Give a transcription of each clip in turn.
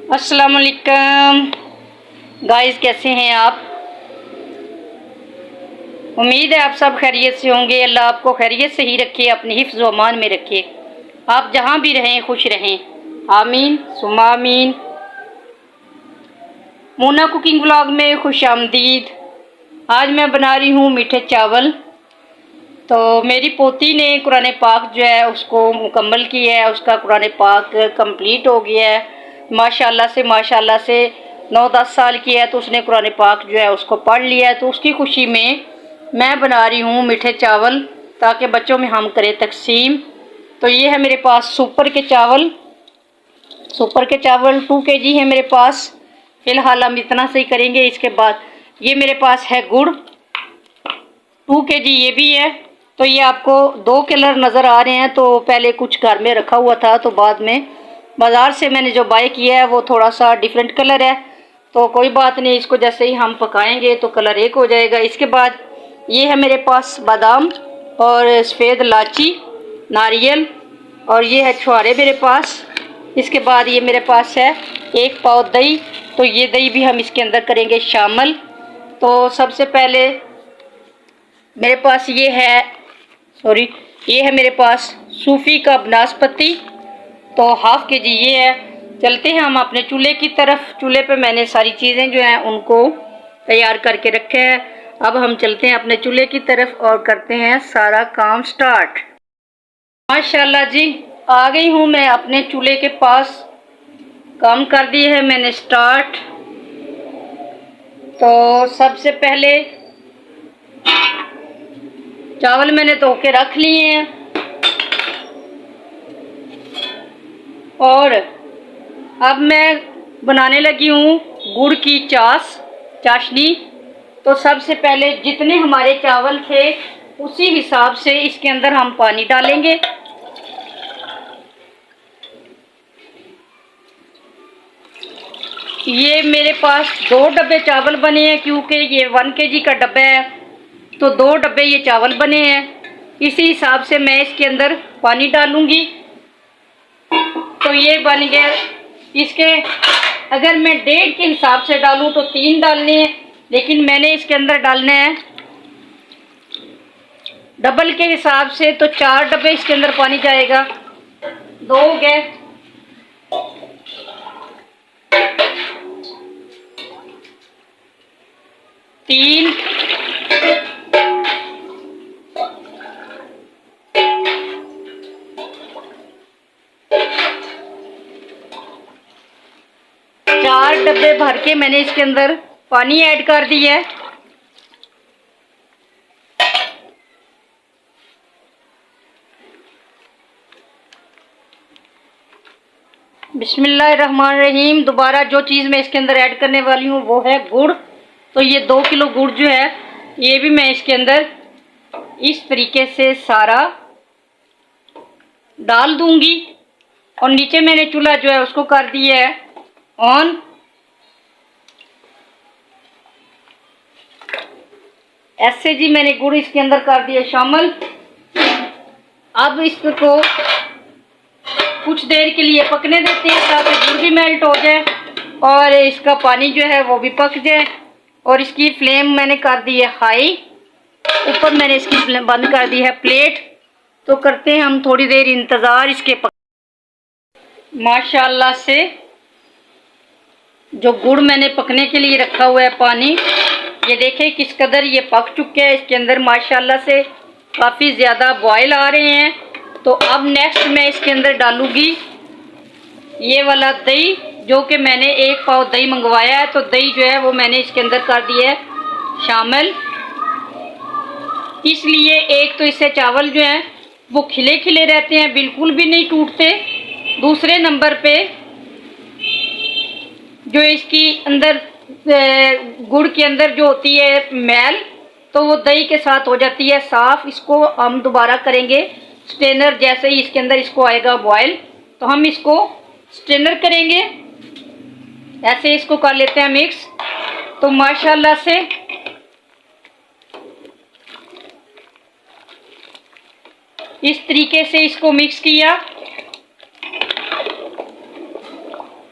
अस्सलाम वालेकुम गाइस, कैसे हैं आप। उम्मीद है आप सब खैरियत से होंगे। अल्लाह आपको खैरियत से ही रखे, अपने हिफ्ज़ व अमान में रखे, आप जहाँ भी रहें खुश रहें, आमीन सुम्मा आमीन। मोना कुकिंग व्लॉग में खुश आमदीद। आज मैं बना रही हूँ मीठे चावल। तो मेरी पोती ने कुरान पाक जो है उसको मुकम्मल किया है, उसका कुरान पाक कंप्लीट हो गया है माशाल्लाह से 9-10 साल की है, तो उसने कुरान पाक जो है उसको पढ़ लिया है। तो उसकी खुशी में मैं बना रही हूँ मीठे चावल, ताकि बच्चों में हम करें तकसीम। तो ये है मेरे पास सुपर के चावल 2 kg है मेरे पास। फ़िलहाल हम इतना से ही करेंगे। इसके बाद ये मेरे पास है गुड़ 2 kg ये भी है। तो ये आपको 2 कलर नज़र आ रहे हैं। तो पहले कुछ घर में रखा हुआ था, तो बाद में बाज़ार से मैंने जो बाय किया है वो थोड़ा सा डिफरेंट कलर है। तो कोई बात नहीं, इसको जैसे ही हम पकाएंगे तो कलर एक हो जाएगा। इसके बाद ये है मेरे पास बादाम और सफ़ेद इलायची, नारियल, और ये है छुहारे मेरे पास। इसके बाद ये मेरे पास है 1 पाव दही। तो ये दही भी हम इसके अंदर करेंगे शामिल। तो सबसे पहले मेरे पास ये है मेरे पास सूफी का बनास्पति, तो ½ kg ये है। चलते हैं हम अपने चूल्हे की तरफ। चूल्हे पे मैंने सारी चीज़ें जो हैं उनको तैयार करके रखे हैं। अब हम चलते हैं अपने चूल्हे की तरफ और करते हैं सारा काम स्टार्ट। माशाल्लाह जी, आ गई हूँ मैं अपने चूल्हे के पास। काम कर दिए है मैंने स्टार्ट। तो सबसे पहले चावल मैंने धो के रख लिए हैं, और अब मैं बनाने लगी हूँ गुड़ की चाशनी। तो सबसे पहले जितने हमारे चावल थे उसी हिसाब से इसके अंदर हम पानी डालेंगे। ये मेरे पास 2 डब्बे चावल बने हैं, क्योंकि ये 1 kg का डब्बा है, तो 2 डब्बे ये चावल बने हैं। इसी हिसाब से मैं इसके अंदर पानी डालूंगी। तो ये बन गया। इसके अगर मैं 1.5 के हिसाब से डालूं तो 3 डालने हैं, लेकिन मैंने इसके अंदर डालने हैं डबल के हिसाब से, तो 4 डब्बे इसके अंदर पानी जाएगा। 2 हो गए, 3, 4 डब्बे भर के मैंने इसके अंदर पानी ऐड कर दिया है। बिस्मिल्लाहिर्रहमानिर्रहीम। दोबारा जो चीज़ मैं इसके अंदर ऐड करने वाली हूँ वो है गुड़। तो ये 2 किलो गुड़ जो है ये भी मैं इसके अंदर इस तरीके से सारा डाल दूंगी। और नीचे मैंने चूल्हा जो है उसको कर दिया है ऑन। ऐसे जी मैंने गुड़ इसके अंदर कर दिया शामिल। अब इसको कुछ देर के लिए पकने देते हैं, ताकि गुड़ भी मेल्ट हो जाए और इसका पानी जो है वो भी पक जाए। और इसकी फ्लेम मैंने कर दी है हाई, ऊपर मैंने इसकी फ्लेम बंद कर दी है प्लेट। तो करते हैं हम थोड़ी देर इंतज़ार इसके माशाल्लाह से जो गुड़ मैंने पकने के लिए रखा हुआ है पानी, ये देखें किस कदर ये पक चुके हैं। इसके अंदर माशाल्लाह से काफ़ी ज़्यादा बॉयल आ रहे हैं। तो अब नेक्स्ट मैं इसके अंदर डालूँगी ये वाला दही, जो कि मैंने 1 पाव दही मंगवाया है। तो दही जो है वो मैंने इसके अंदर कर दिया है शामिल। इसलिए एक तो इससे चावल जो हैं वो खिले खिले रहते हैं, बिल्कुल भी नहीं टूटते। दूसरे नंबर पे जो इसकी अंदर गुड़ के अंदर जो होती है मैल, तो वो दही के साथ हो जाती है साफ़। इसको हम दोबारा करेंगे स्ट्रेनर। जैसे ही इसके अंदर इसको आएगा बॉयल, तो हम इसको स्ट्रेनर करेंगे। ऐसे इसको कर लेते हैं मिक्स। तो माशाल्लाह से इस तरीके से इसको मिक्स किया।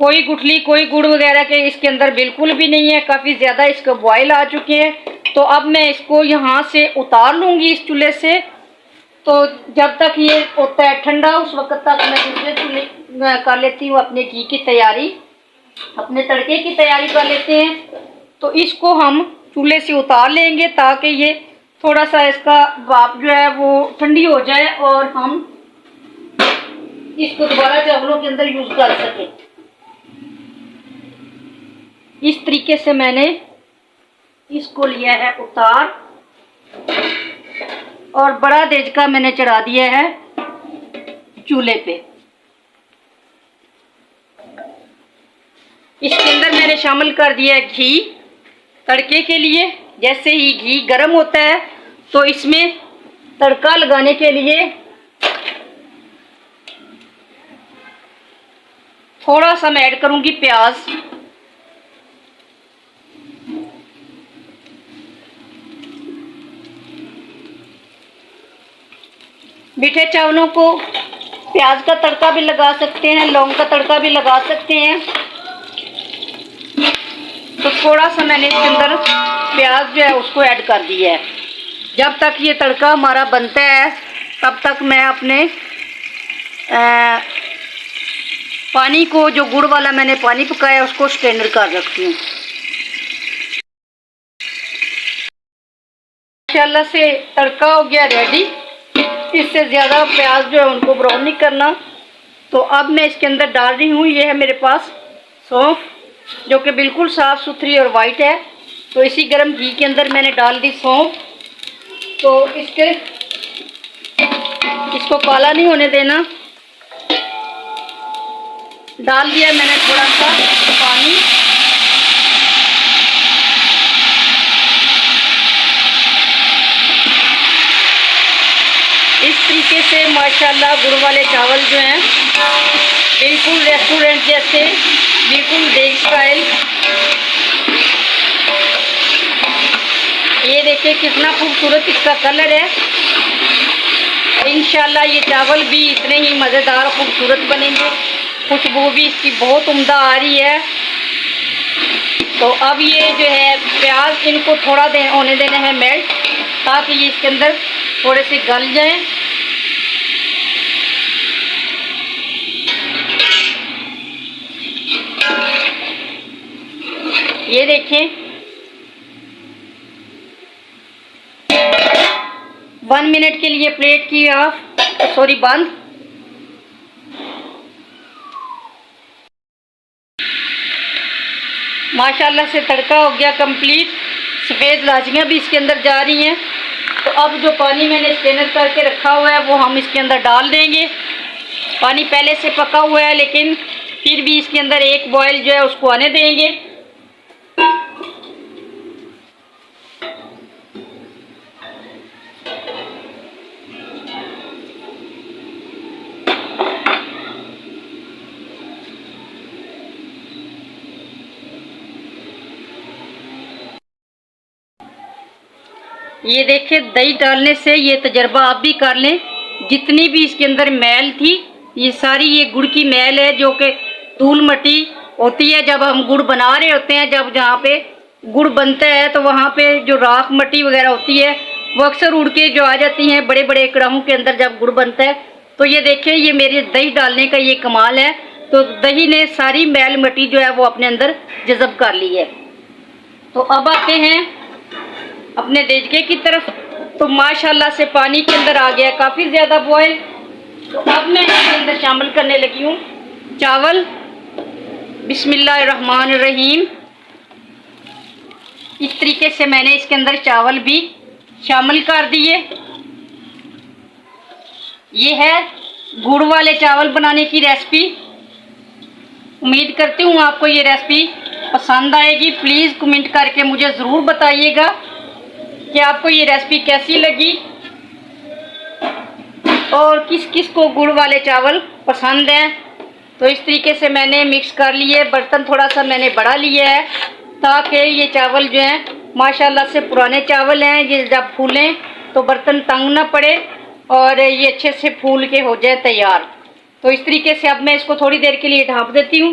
कोई गुठली कोई गुड़ वगैरह के इसके अंदर बिल्कुल भी नहीं है। काफ़ी ज़्यादा इसके बॉयल आ चुके हैं। तो अब मैं इसको यहाँ से उतार लूँगी इस चूल्हे से। तो जब तक ये होता है ठंडा उस वक्त तक मैं दूसरे चूल्हे कर लेती हूँ अपने घी की तैयारी, अपने तड़के की तैयारी कर लेते हैं। तो इसको हम चूल्हे से उतार लेंगे ताकि ये थोड़ा सा इसका भाप जो है वो ठंडी हो जाए और हम इसको दोबारा चावलों के अंदर यूज़ कर सकें। इस तरीके से मैंने इसको लिया है उतार और बड़ा देचका मैंने चढ़ा दिया है चूल्हे पे। इसके अंदर मैंने शामिल कर दिया है घी तड़के के लिए। जैसे ही घी गर्म होता है तो इसमें तड़का लगाने के लिए थोड़ा सा मैं ऐड करूंगी प्याज। मीठे चावलों को प्याज का तड़का भी लगा सकते हैं, लौंग का तड़का भी लगा सकते हैं। तो थोड़ा सा मैंने इसके अंदर प्याज जो है उसको ऐड कर दिया है। जब तक ये तड़का हमारा बनता है तब तक मैं अपने पानी को, जो गुड़ वाला मैंने पानी पकाया उसको स्ट्रेनर कर रखती हूँ। माशाल्लाह से तड़का हो गया रेडी। इससे ज़्यादा प्याज जो है उनको ब्राउन नहीं करना। तो अब मैं इसके अंदर डाल रही हूँ, ये है मेरे पास सौंफ जो कि बिल्कुल साफ़ सुथरी और वाइट है। तो इसी गर्म घी के अंदर मैंने डाल दी सौंफ। तो इसको काला नहीं होने देना। डाल दिया मैंने थोड़ा सा पानी। इस तरीके से माशाल्लाह गुड़ वाले चावल जो हैं बिल्कुल रेस्टोरेंट जैसे, बिल्कुल देसी स्टाइल। ये देखिए कितना खूबसूरत इसका कलर है। इंशाल्लाह ये चावल भी इतने ही मज़ेदार और खूबसूरत बनेंगे। खुशबू भी इसकी बहुत उम्दा आ रही है। तो अब ये जो है प्याज इनको थोड़ा होने देना है मेल्ट, ताकि ये इसके अंदर थोड़े से गल जाएं। ये देखें 1 मिनट के लिए प्लेट की बंद। माशाल्लाह से तड़का हो गया कंप्लीट। सफ़ेद लाचियाँ भी इसके अंदर जा रही हैं। तो अब जो पानी मैंने स्ट्रेनर करके रखा हुआ है वो हम इसके अंदर डाल देंगे। पानी पहले से पका हुआ है लेकिन फिर भी इसके अंदर एक बॉयल जो है उसको आने देंगे। ये देखिए दही डालने से ये तजर्बा आप भी कर लें। जितनी भी इसके अंदर मैल थी ये सारी ये गुड़ की मैल है, जो कि धूल मट्टी होती है जब हम गुड़ बना रहे होते हैं। जब जहाँ पे गुड़ बनता है तो वहाँ पे जो राख मट्टी वगैरह होती है वो अक्सर उड़ के जो आ जाती हैं बड़े बड़े कड़ाहों के अंदर जब गुड़ बनता है। तो ये देखिए ये मेरे दही डालने का ये कमाल है। तो दही ने सारी मैल मट्टी जो है वो अपने अंदर जज़ब कर ली है। तो अब आते हैं अपने देचके की तरफ। तो माशाल्लाह से पानी के अंदर आ गया काफ़ी ज़्यादा बॉयल। तो अब मैं इसके अंदर शामिल करने लगी हूँ चावल। बिस्मिल्लाहिर्रहमानिर्रहीम। इस तरीके से मैंने इसके अंदर चावल भी शामिल कर दिए। ये है गुड़ वाले चावल बनाने की रेसिपी। उम्मीद करती हूँ आपको ये रेसिपी पसंद आएगी। प्लीज़ कमेंट करके मुझे ज़रूर बताइएगा कि आपको ये रेसिपी कैसी लगी और किस किस को गुड़ वाले चावल पसंद हैं। तो इस तरीके से मैंने मिक्स कर लिए। बर्तन थोड़ा सा मैंने बड़ा लिया है ताकि ये चावल जो हैं माशाल्लाह से पुराने चावल हैं, ये जब फूलें तो बर्तन तंग ना पड़े और ये अच्छे से फूल के हो जाए तैयार। तो इस तरीके से अब मैं इसको थोड़ी देर के लिए ढाँप देती हूँ